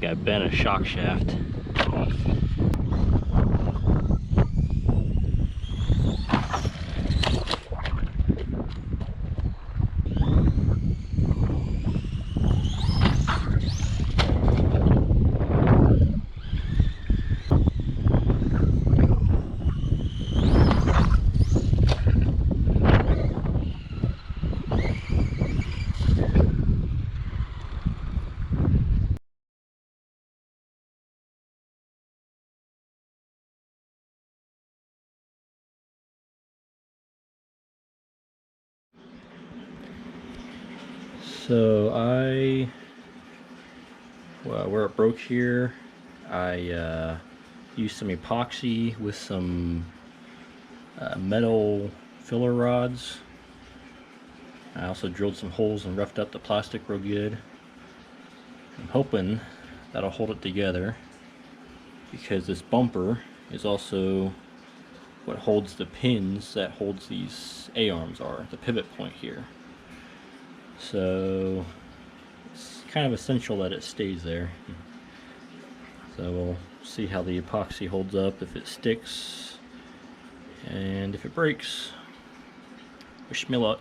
think I bent a shock shaft. So where it broke here, I used some epoxy with some metal filler rods. I also drilled some holes and roughed up the plastic real good. I'm hoping that'll hold it together, because this bumper is also what holds the pins that holds these A-arms are, the pivot point here. So it's kind of essential that it stays there. So we'll see how the epoxy holds up, if it sticks, and if it breaks. Wish me luck.